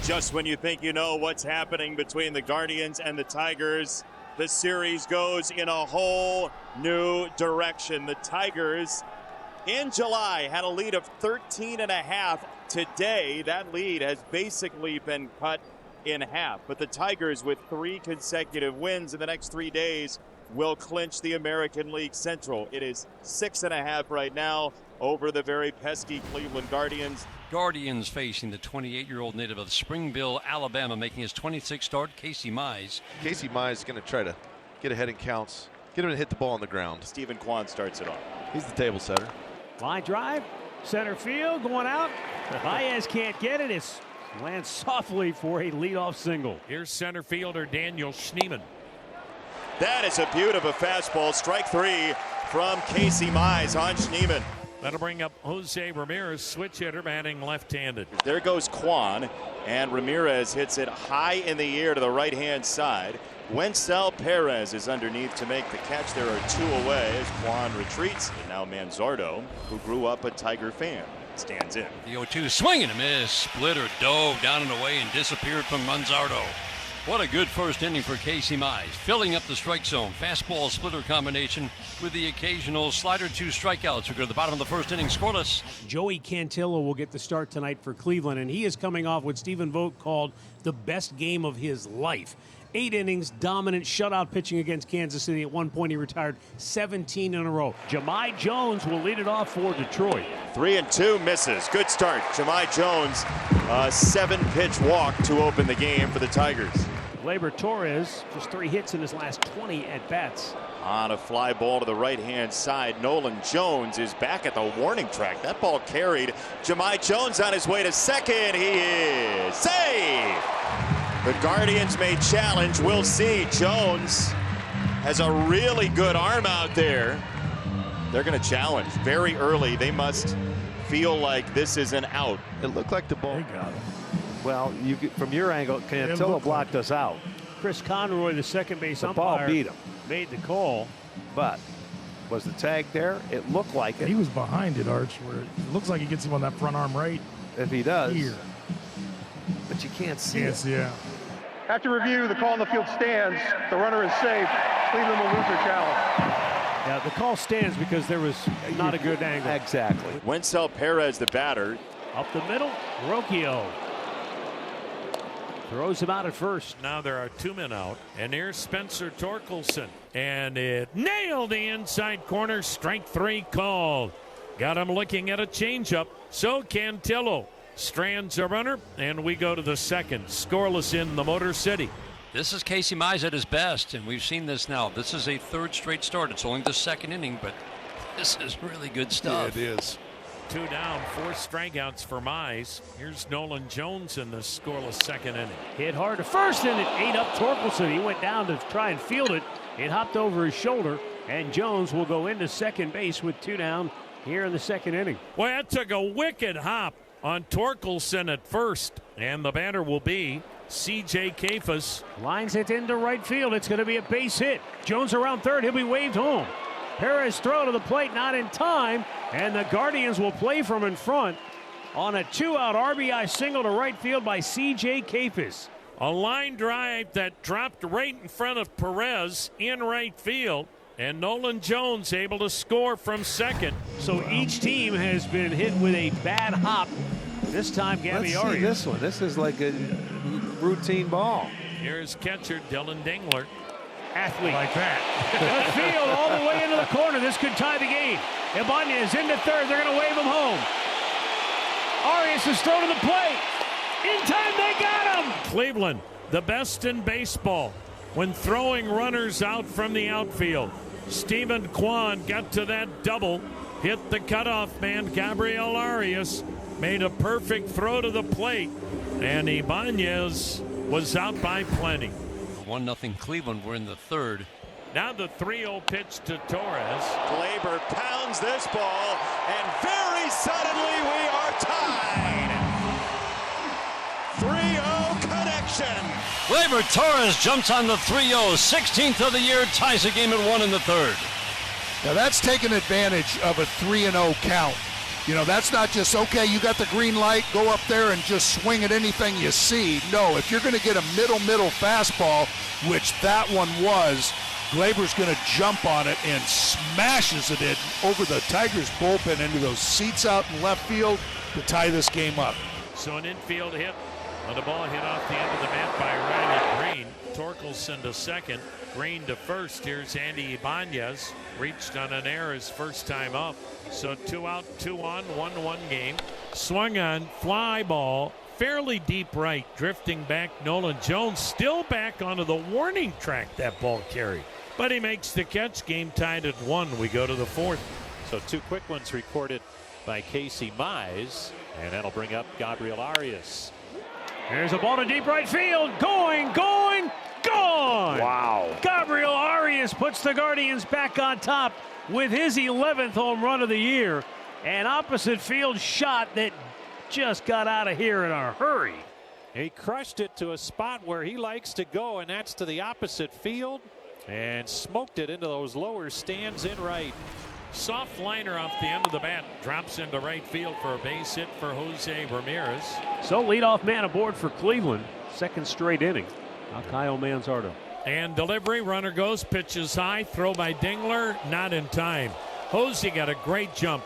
Just when you think you know what's happening between the Guardians and the Tigers, the series goes in a whole new direction. The Tigers in July had a lead of 13.5. Today, that lead has basically been cut in half. But the Tigers, with 3 consecutive wins in the next 3 days, will clinch the American League Central. It is 6.5 right now over the very pesky Cleveland Guardians. Guardians facing the 28-year-old native of Springville, Alabama, making his 26th start, Casey Mize. Casey Mize is going to try to get ahead in counts, get him to hit the ball on the ground. Stephen Kwan starts it off. He's the table setter. Line drive, center field, going out. Baez can't get it. It lands softly for a leadoff single. Here's center fielder Daniel Schneemann. That is a beautiful fastball. Strike 3 from Casey Mize on Schneemann. That'll bring up Jose Ramirez, switch hitter, batting left-handed. There goes Kwan, and Ramirez hits it high in the air to the right-hand side. Wencel Perez is underneath to make the catch. There are 2 away as Kwan retreats. And now Manzardo, who grew up a Tiger fan, stands in. The 0-2 swing and a miss. Splitter dove down and away and disappeared from Manzardo. What a good first inning for Casey Mize, filling up the strike zone. Fastball splitter combination with the occasional slider, 2 strikeouts. We go to the bottom of the first inning, scoreless. Joey Cantillo will get the start tonight for Cleveland, and he is coming off what Stephen Vogt called the best game of his life. 8 innings, dominant shutout pitching against Kansas City. At one point, he retired 17 in a row. Jahmai Jones will lead it off for Detroit. 3-2 misses. Good start. Jahmai Jones, a 7-pitch walk to open the game for the Tigers. Gleyber Torres, just 3 hits in his last 20 at-bats. On a fly ball to the right-hand side, Nolan Jones is back at the warning track. That ball carried. Jahmai Jones on his way to second. He is safe. The Guardians may challenge. We'll see. Jones has a really good arm out there. They're going to challenge very early. They must feel like this is an out. It looked like the ball. They got it. Well, from your angle, Cantillo blocked us out. Chris Conroy, the second base umpire, ball beat him. Made the call. But was the tag there? It looked like it. He was behind it, Arch, where it looks like he gets him on that front arm right. If he does. Here. But you can't see Yes, it. yeah. After review, the call on the field stands. The runner is safe. Cleveland will lose their challenge. Yeah, the call stands because there was not a good angle. Exactly. Wencel Perez, the batter. Up the middle, Rocchio throws him out at first. Now there are 2 men out, and here's Spencer Torkelson. And it nailed the inside corner. Strike 3 called. Got him looking at a changeup. So Cantillo strands a runner, and we go to the second. Scoreless in the Motor City. This is Casey Mize at his best, and we've seen this now. This is a 3rd straight start. It's only the 2nd inning, but this is really good stuff. Yeah, it is. 2 down, 4 strikeouts for Mize. Here's Nolan Jones in the scoreless 2nd inning. Hit hard to first, and it ate up Torkelson. He went down to try and field it. It hopped over his shoulder, and Jones will go into second base with 2 down here in the 2nd inning. Well, that took a wicked hop on Torkelson at first, and the batter will be C.J. Kafus. Lines it into right field. It's going to be a base hit. Jones around third. He'll be waved home. Perez throw to the plate, not in time, and the Guardians will play from in front on a 2-out RBI single to right field by C.J. Kafus. A line drive that dropped right in front of Perez in right field, and Nolan Jones able to score from second. So each team has been hit with a bad hop. This time, Gabby Let's see Arias. this one. This is like a routine ball. Here's catcher Dylan Dingler. Athlete. Like that. Left field all the way into the corner. This could tie the game. Ibanez into third. They're going to wave him home. Arias is thrown to the plate. In time, they got him. Cleveland, the best in baseball when throwing runners out from the outfield. Stephen Kwan got to that double, hit the cutoff man, Gabriel Arias, made a perfect throw to the plate, and Ibanez was out by plenty. 1-0 Cleveland. We're in the 3rd. Now the 3-0 pitch to Torres. Gleyber pounds this ball, and very suddenly we are tied. 3-0 connection. Gleyber Torres jumps on the 3-0, 16th of the year, ties the game at 1 in the 3rd. Now that's taking advantage of a 3-0 count. You know, that's not just, okay, you got the green light, go up there and just swing at anything you see. No, if you're going to get a middle fastball, which that one was, Glaber's going to jump on it and smashes it in over the Tigers bullpen into those seats out in left field to tie this game up. So an infield hit on the ball hit off the end of the bat by Riley Green. Torkelson to second, Green to first. Here's Andy Ibanez. Reached on an error his first time up. So 2 out, 2 on, 1-1 game. Swung on, fly ball, fairly deep right, drifting back. Nolan Jones still back onto the warning track that ball carried. But he makes the catch. Game tied at 1. We go to the 4th. So 2 quick ones recorded by Casey Mize, and that'll bring up Gabriel Arias. There's a ball to deep right field. Going, gone! Wow. Gabriel Arias puts the Guardians back on top with his 11th home run of the year. An opposite field shot that just got out of here in a hurry. He crushed it to a spot where he likes to go, and that's to the opposite field, and smoked it into those lower stands in right. Soft liner off the end of the bat. Drops into right field for a base hit for Jose Ramirez. So leadoff man aboard for Cleveland. Second straight inning. Now Kyle Manzardo. And delivery, runner goes, pitches high, throw by Dingler, not in time. Jose got a great jump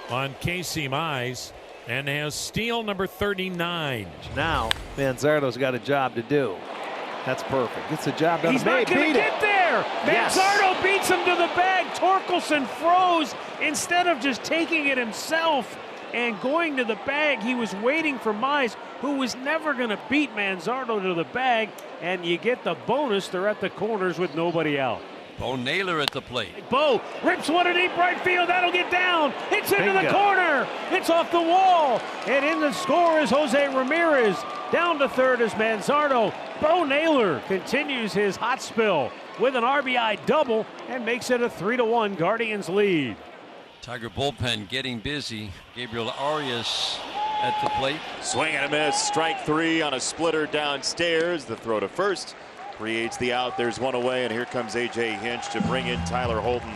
on Casey Mize and has steal number 39. Now Manzardo's got a job to do. That's perfect. It's a job done. He's not going to get there. Manzardo beats him to the bag. Torkelson froze instead of just taking it himself and going to the bag. He was waiting for Mize, who was never going to beat Manzardo to the bag. And you get the bonus. They're at the corners with nobody out. Bo Naylor at the plate. Bo rips one to deep right field. That'll get down. It's into the corner. It's off the wall. And in the score is Jose Ramirez. Down to third is Manzardo. Bo Naylor continues his hot spill with an RBI double and makes it a 3-1 Guardians lead. Tiger bullpen getting busy. Gabriel Arias at the plate. Swing and a miss. Strike 3 on a splitter downstairs. The throw to first creates the out. There's one away, and here comes A.J. Hinch to bring in Tyler Holton.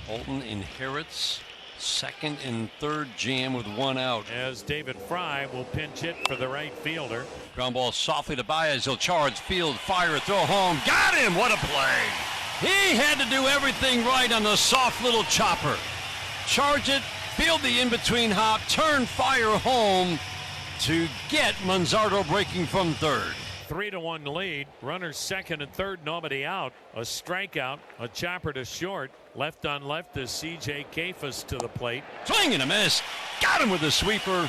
Holton inherits second and third jam with 1 out. As David Fry will pinch hit for the right fielder. Ground ball softly to Baez. He'll charge field, fire, throw home. Got him! What a play! He had to do everything right on the soft little chopper. Charge it, field the in-between hop, turn, fire home to get Manzardo breaking from third. 3-1 lead. Runners second and third, nobody out. A strikeout, a chopper to short. Left on left is C.J. Kefas to the plate. Swing and a miss. Got him with the sweeper.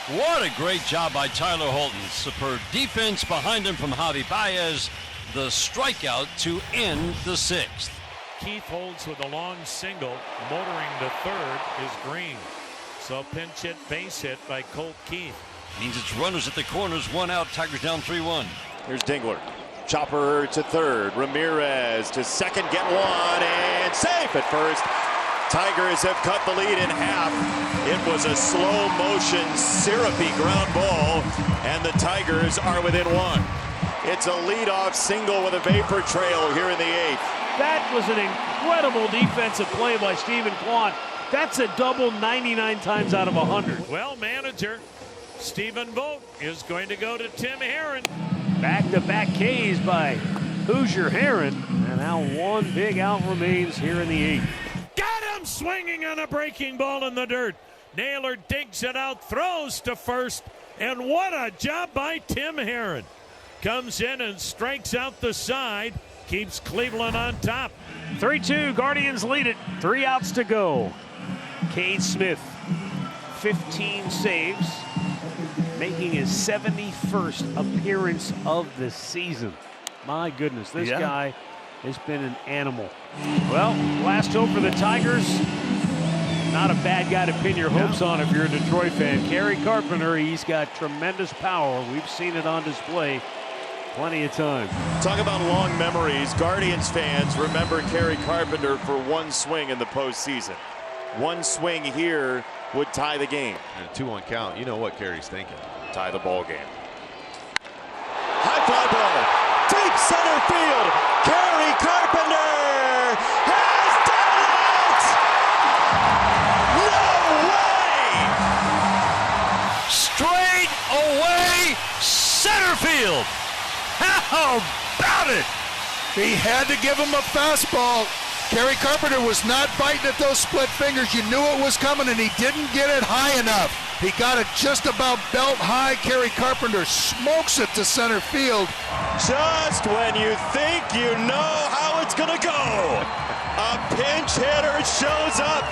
What a great job by Tyler Holton. Superb defense behind him from Javi Baez. The strikeout to end the 6th. Keith holds with a long single. Motoring to third is Green. So pinch hit, base hit by Colt Keith. Means it's runners at the corners, 1 out. Tigers down 3-1. Here's Dingler. Chopper to third. Ramirez to second. Get one and safe at first. Tigers have cut the lead in half. It was a slow motion, syrupy ground ball, and the Tigers are within 1. It's a leadoff single with a vapor trail here in the 8th. That was an incredible defensive play by Stephen Kwan. That's a double 99 times out of 100. Well, manager Stephen Vogt is going to go to Tim Herron. Back-to-back Ks by Hoosier Herron. And now one big out remains here in the 8th. Got him swinging on a breaking ball in the dirt. Naylor digs it out, throws to first. And what a job by Tim Herron. Comes in and strikes out the side. Keeps Cleveland on top. 3-2, Guardians lead it. 3 outs to go. Cade Smith, 15 saves, making his 71st appearance of the season. My goodness, this guy has been an animal. Well, last hope for the Tigers. Not a bad guy to pin your hopes on if you're a Detroit fan. Kerry Carpenter, he's got tremendous power. We've seen it on display plenty of time. Talk about long memories. Guardians fans remember Kerry Carpenter for 1 swing in the postseason. 1 swing here would tie the game. And a 2-1 count. You know what Kerry's thinking. Tie the ball game. High fly ball. Deep center field. Kerry Carpenter has done it! No way! field. How about it? He had to give him a fastball. Kerry Carpenter was not biting at those split fingers. You knew it was coming, and he didn't get it high enough. He got it just about belt high. Kerry Carpenter smokes it to center field. Just when you think you know how it's going to go, a pinch hitter shows up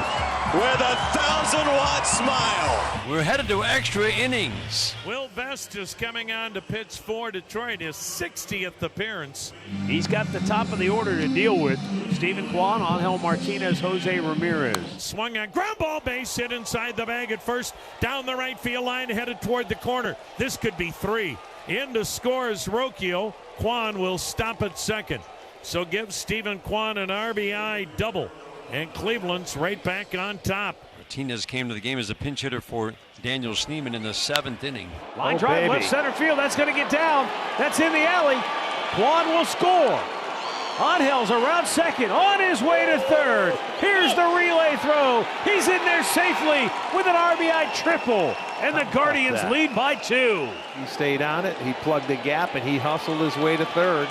with a 1,000-watt smile. We're headed to extra innings. Will Vest is coming on to pitch for Detroit, his 60th appearance. He's got the top of the order to deal with. Stephen Kwan, Angel Martinez, Jose Ramirez. Swung on, ground ball, base hit inside the bag at first, down the right field line, headed toward the corner. This could be 3. In to score is Rocchio. Kwan will stop at second. So give Stephen Kwan an RBI double. And Cleveland's right back on top. Martinez came to the game as a pinch hitter for Daniel Schneemann in the 7th inning. Line drive, left center field. That's going to get down. That's in the alley. Kwan will score. Angel's around second, on his way to third. Here's the relay throw. He's in there safely with an RBI triple. And the Guardians lead by 2. He stayed on it. He plugged the gap, and he hustled his way to third.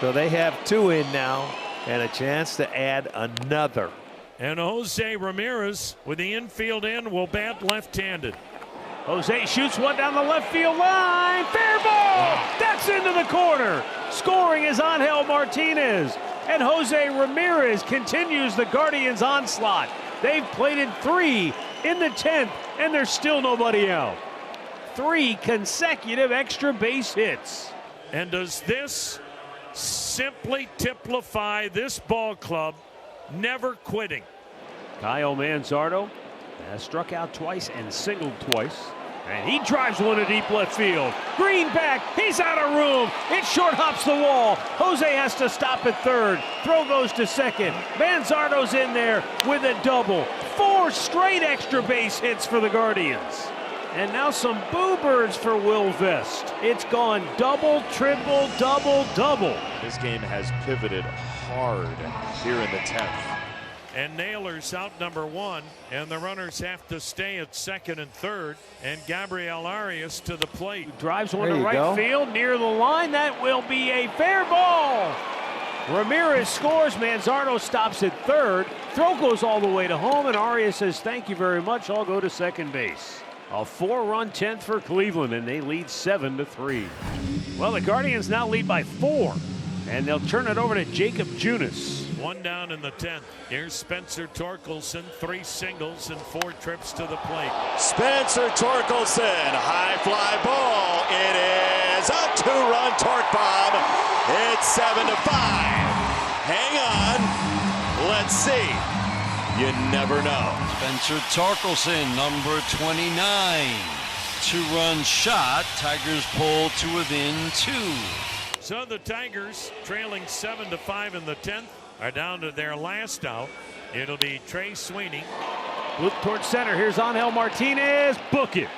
So they have 2 in now, and a chance to add another. And Jose Ramirez with the infield in will bat left-handed. Jose shoots one down the left field line. Fair ball. That's into the corner. Scoring is Angel Martinez. And Jose Ramirez continues the Guardians' onslaught. They've plated 3 in the 10th, and there's still nobody out. 3 consecutive extra base hits. And does this simply typify this ball club never quitting? Kyle Manzardo has struck out twice and singled twice. And he drives one to deep left field. Green back, he's out of room. It short hops the wall. Jose has to stop at third. Throw goes to second. Manzardo's in there with a double. 4 straight extra base hits for the Guardians. And now some boo birds for Will Vest. It's gone double, triple, double, double. This game has pivoted hard here in the 10th. And Naylor's out number 1, and the runners have to stay at second and third. And Gabriel Arias to the plate. Drives one to right field near the line. That will be a fair ball. Ramirez scores. Manzardo stops at third. Throw goes all the way to home, and Arias says, "Thank you very much. I'll go to second base." A 4-run 10th for Cleveland, and they lead 7-3. Well, the Guardians now lead by 4, and they'll turn it over to Jacob Junis. 1 down in the 10th. Here's Spencer Torkelson, 3 singles and 4 trips to the plate. Spencer Torkelson, high fly ball. It is a 2-run torque bomb. It's 7-5. Hang on. Let's see. You never know. Spencer Torkelson, number 29. 2-run shot. Tigers pull to within 2. So the Tigers, trailing 7-5 in the 10th, are down to their last out. It'll be Trey Sweeney. Look towards center. Here's Angel Martinez. Book it.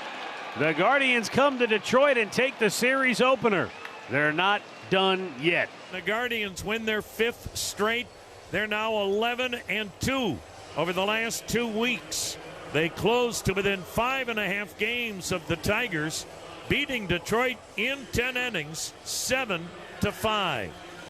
The Guardians come to Detroit and take the series opener. They're not done yet. The Guardians win their 5th straight. They're now 11-2 over the last 2 weeks. They closed to within 5.5 games of the Tigers, beating Detroit in 10 innings, 7-5.